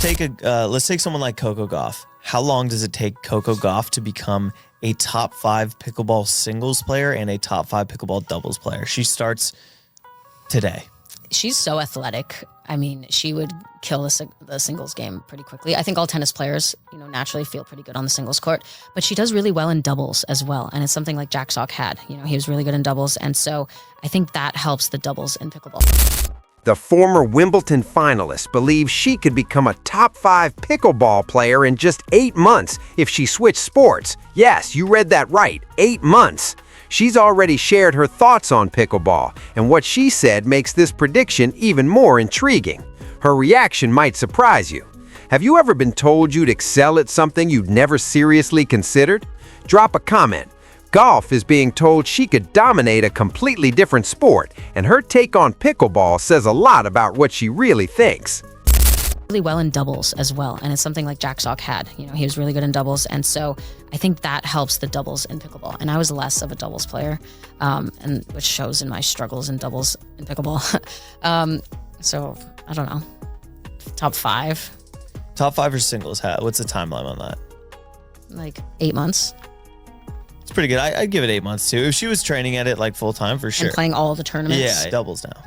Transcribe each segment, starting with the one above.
Let's take someone like Coco Gauff. How long does it take Coco Gauff to become a top 5 pickleball singles player and a top 5 pickleball doubles player? She starts today. She's so athletic. I mean, she would kill the singles game pretty quickly. I think all tennis players, naturally feel pretty good on the singles court, but she does really well in doubles as well. And it's something like Jack Sock had. He was really good in doubles. And so I think that helps the doubles in pickleball. The former Wimbledon finalist believes she could become a top 5 pickleball player in just 8 months if she switched sports. Yes, you read that right, 8 months. She's already shared her thoughts on pickleball, and what she said makes this prediction even more intriguing. Her reaction might surprise you. Have you ever been told you'd excel at something you'd never seriously considered? Drop a comment. Gauff is being told she could dominate a completely different sport, and her take on pickleball says a lot about what she really thinks. Really well in doubles as well. And it's something like Jack Sock had. He was really good in doubles. And so I think that helps the doubles in pickleball. And I was less of a doubles player, and which shows in my struggles in doubles in pickleball. So I don't know, top 5. Top 5 for singles. What's the timeline on that? Like 8 months. It's pretty good. I'd give it 8 months too. If she was training at it like full time, for sure. And playing all the tournaments. Yeah, doubles now.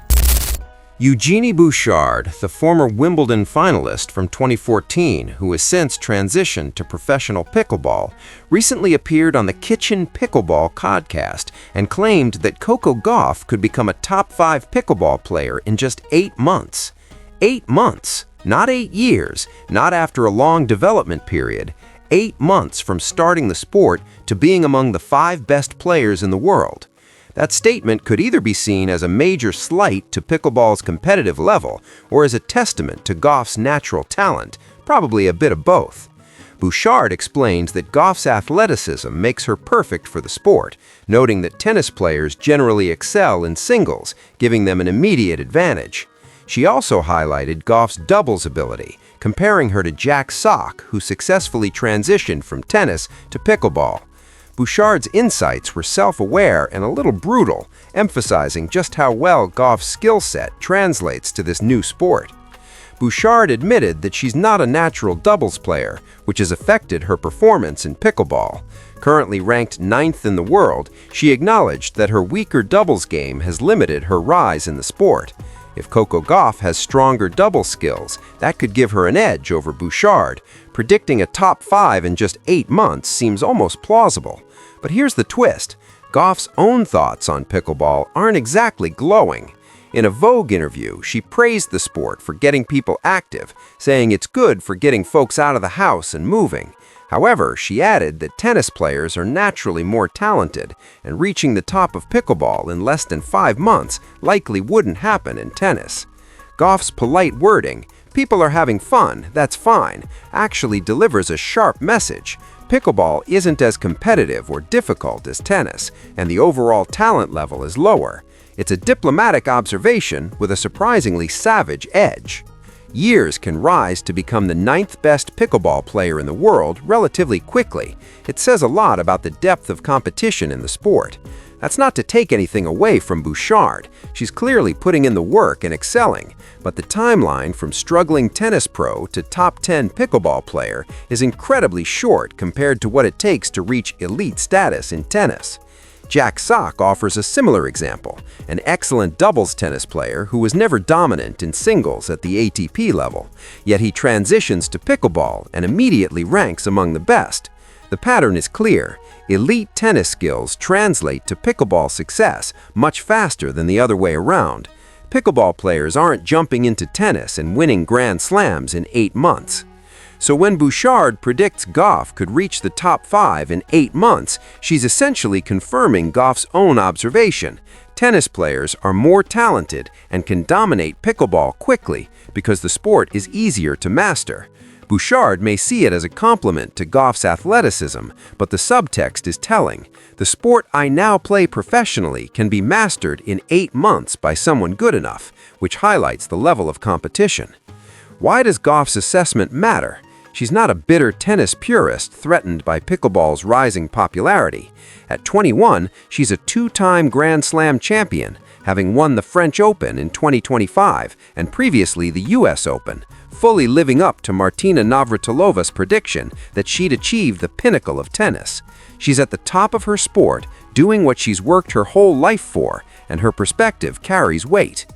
Eugenie Bouchard, the former Wimbledon finalist from 2014, who has since transitioned to professional pickleball, recently appeared on the Kitchen Pickleball podcast and claimed that Coco Gauff could become a top 5 pickleball player in just 8 months. 8 months, not 8 years, not after a long development period. 8 months from starting the sport to being among the 5 best players in the world. That statement could either be seen as a major slight to pickleball's competitive level or as a testament to Gauff's natural talent, probably a bit of both. Bouchard explains that Gauff's athleticism makes her perfect for the sport, noting that tennis players generally excel in singles, giving them an immediate advantage. She also highlighted Gauff's doubles ability, comparing her to Jack Sock, who successfully transitioned from tennis to pickleball. Bouchard's insights were self-aware and a little brutal, emphasizing just how well Gauff's skill set translates to this new sport. Bouchard admitted that she's not a natural doubles player, which has affected her performance in pickleball. Currently ranked 9th in the world, she acknowledged that her weaker doubles game has limited her rise in the sport. If Coco Gauff has stronger double skills, that could give her an edge over Bouchard. Predicting a top 5 in just 8 months seems almost plausible. But here's the twist. Gauff's own thoughts on pickleball aren't exactly glowing. In a Vogue interview, she praised the sport for getting people active, saying it's good for getting folks out of the house and moving. However, she added that tennis players are naturally more talented, and reaching the top of pickleball in less than 5 months likely wouldn't happen in tennis. Gauff's polite wording, "People are having fun, that's fine," actually delivers a sharp message. Pickleball isn't as competitive or difficult as tennis, and the overall talent level is lower. It's a diplomatic observation with a surprisingly savage edge. Years can rise to become the 9th best pickleball player in the world relatively quickly. It says a lot about the depth of competition in the sport. That's not to take anything away from Bouchard. She's clearly putting in the work and excelling. But the timeline from struggling tennis pro to top 10 pickleball player is incredibly short compared to what it takes to reach elite status in tennis. Jack Sock offers a similar example, an excellent doubles tennis player who was never dominant in singles at the ATP level, yet he transitions to pickleball and immediately ranks among the best. The pattern is clear. Elite tennis skills translate to pickleball success much faster than the other way around. Pickleball players aren't jumping into tennis and winning Grand Slams in 8 months. So when Bouchard predicts Gauff could reach the top 5 in 8 months, she's essentially confirming Gauff's own observation. Tennis players are more talented and can dominate pickleball quickly because the sport is easier to master. Bouchard may see it as a compliment to Gauff's athleticism, but the subtext is telling. The sport I now play professionally can be mastered in 8 months by someone good enough, which highlights the level of competition. Why does Gauff's assessment matter? She's not a bitter tennis purist threatened by pickleball's rising popularity. At 21, she's a 2-time Grand Slam champion, having won the French Open in 2025 and previously the US Open. fully living up to Martina Navratilova's prediction that she'd achieve the pinnacle of tennis. She's at the top of her sport, doing what she's worked her whole life for, and her perspective carries weight.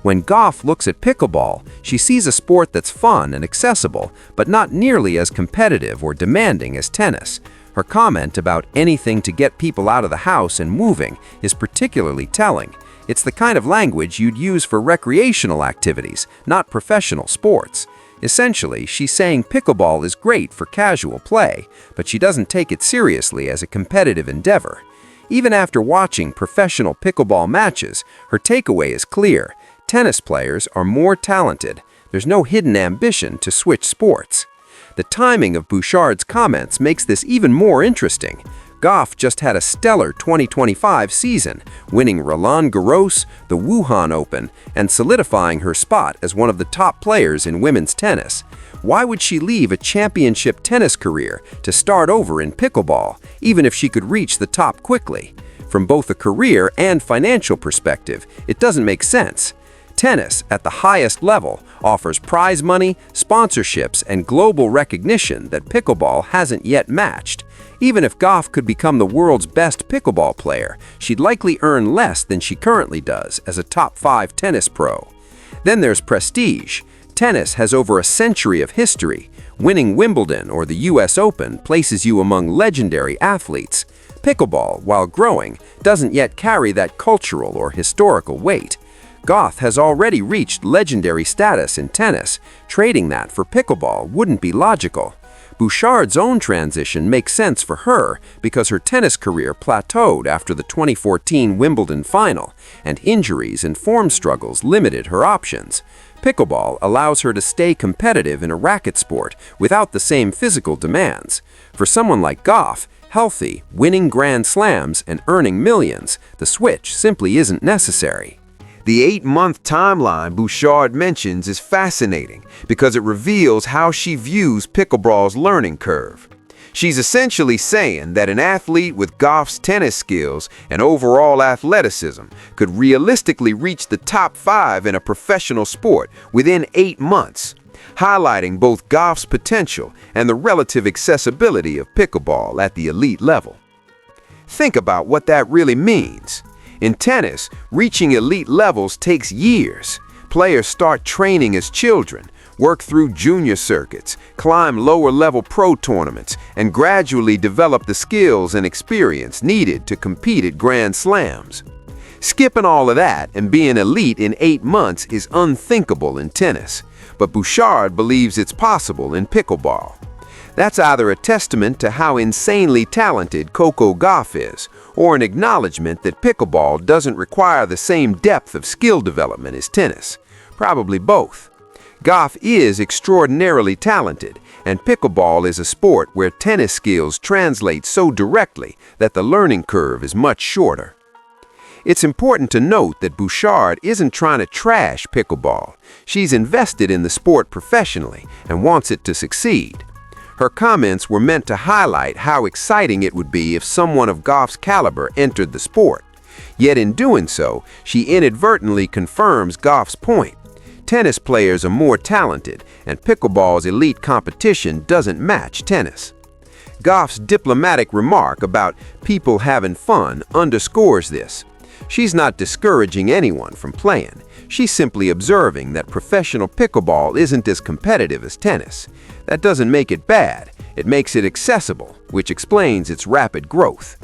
When Gauff looks at pickleball, she sees a sport that's fun and accessible, but not nearly as competitive or demanding as tennis. Her comment about anything to get people out of the house and moving is particularly telling. It's the kind of language you'd use for recreational activities, not professional sports. Essentially, she's saying pickleball is great for casual play, but she doesn't take it seriously as a competitive endeavor. Even after watching professional pickleball matches, her takeaway is clear. Tennis players are more talented. There's no hidden ambition to switch sports. The timing of Bouchard's comments makes this even more interesting. Gauff just had a stellar 2025 season, winning Roland Garros, the Wuhan Open, and solidifying her spot as one of the top players in women's tennis. Why would she leave a championship tennis career to start over in pickleball, even if she could reach the top quickly? From both a career and financial perspective, it doesn't make sense. Tennis, at the highest level, offers prize money, sponsorships, and global recognition that pickleball hasn't yet matched. Even if Gauff could become the world's best pickleball player, she'd likely earn less than she currently does as a top 5 tennis pro. Then there's prestige. Tennis has over a century of history. Winning Wimbledon or the US Open places you among legendary athletes. Pickleball, while growing, doesn't yet carry that cultural or historical weight. Gauff has already reached legendary status in tennis. Trading that for pickleball wouldn't be logical. Bouchard's own transition makes sense for her because her tennis career plateaued after the 2014 Wimbledon final, and injuries and form struggles limited her options. Pickleball allows her to stay competitive in a racket sport without the same physical demands. For someone like Gauff, healthy, winning Grand Slams, and earning millions, the switch simply isn't necessary. The 8-month timeline Bouchard mentions is fascinating because it reveals how she views pickleball's learning curve. She's essentially saying that an athlete with Gauff's tennis skills and overall athleticism could realistically reach the top 5 in a professional sport within 8 months, highlighting both Gauff's potential and the relative accessibility of pickleball at the elite level. Think about what that really means. In tennis, reaching elite levels takes years. Players start training as children, work through junior circuits, climb lower-level pro tournaments, and gradually develop the skills and experience needed to compete at Grand Slams. Skipping all of that and being elite in 8 months is unthinkable in tennis, but Bouchard believes it's possible in pickleball. That's either a testament to how insanely talented Coco Gauff is, or an acknowledgement that pickleball doesn't require the same depth of skill development as tennis. Probably both. Gauff is extraordinarily talented, and pickleball is a sport where tennis skills translate so directly that the learning curve is much shorter. It's important to note that Bouchard isn't trying to trash pickleball. She's invested in the sport professionally and wants it to succeed. Her comments were meant to highlight how exciting it would be if someone of Gauff's caliber entered the sport. Yet in doing so, she inadvertently confirms Gauff's point. Tennis players are more talented, and pickleball's elite competition doesn't match tennis. Gauff's diplomatic remark about people having fun underscores this. She's not discouraging anyone from playing. She's simply observing that professional pickleball isn't as competitive as tennis. That doesn't make it bad. It makes it accessible, which explains its rapid growth.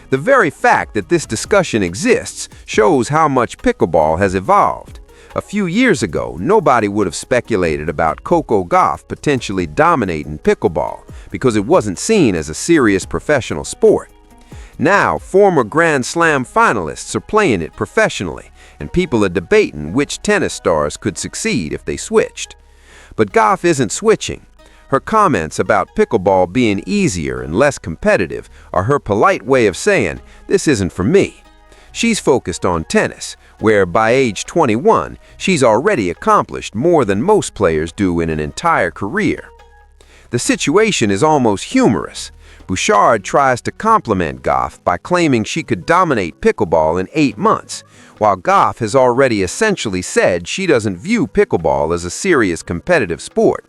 The very fact that this discussion exists shows how much pickleball has evolved. A few years ago, nobody would have speculated about Coco Gauff potentially dominating pickleball because it wasn't seen as a serious professional sport. Now, former Grand Slam finalists are playing it professionally, and people are debating which tennis stars could succeed if they switched. But Gauff isn't switching. Her comments about pickleball being easier and less competitive are her polite way of saying, "This isn't for me." She's focused on tennis, where by age 21, she's already accomplished more than most players do in an entire career. The situation is almost humorous. Bouchard tries to compliment Gauff by claiming she could dominate pickleball in 8 months, while Gauff has already essentially said she doesn't view pickleball as a serious competitive sport.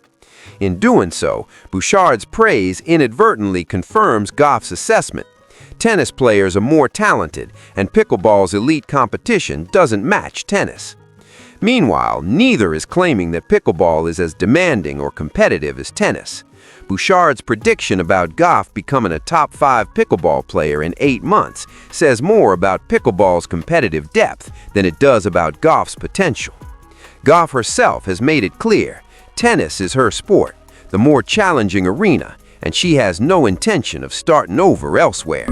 In doing so, Bouchard's praise inadvertently confirms Gauff's assessment. Tennis players are more talented, and pickleball's elite competition doesn't match tennis. Meanwhile, neither is claiming that pickleball is as demanding or competitive as tennis. Bouchard's prediction about Gauff becoming a top 5 pickleball player in 8 months says more about pickleball's competitive depth than it does about Gauff's potential. Gauff herself has made it clear, tennis is her sport, the more challenging arena, and she has no intention of starting over elsewhere.